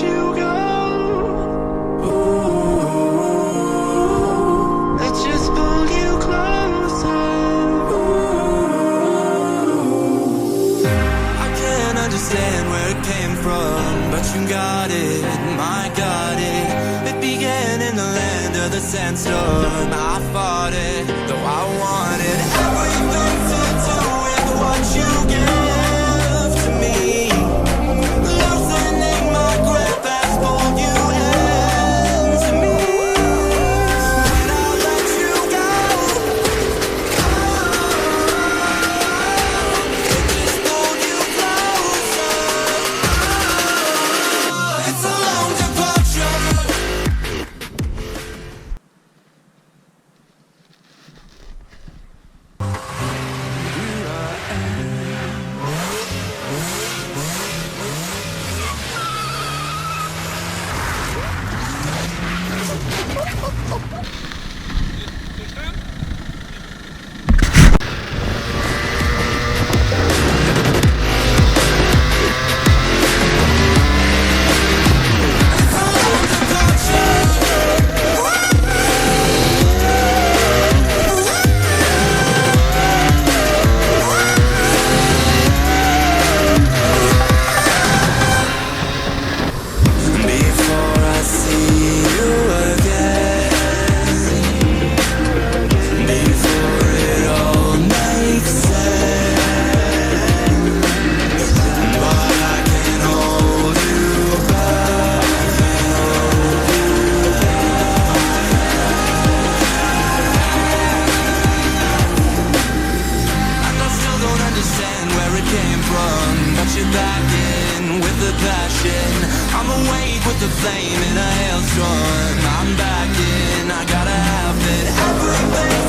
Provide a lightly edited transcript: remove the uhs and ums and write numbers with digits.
you go. Ooh, let's just pull you closer. Ooh, I can't understand where it came from, but you got it, I got it. It began in the land of the sandstorm. I fought it, though I wanted everything to do with what you give to me. Loosening my grip as pulled you into me. When I let you go, it just pulled you closer. It's a long departure. Before I see you again, before it all makes sense, but I can't hold you back. And I still don't understand where it came from, but you're back in with the passion. I'm awake with the flame in a hailstorm. I'm back in, I gotta have it. Everything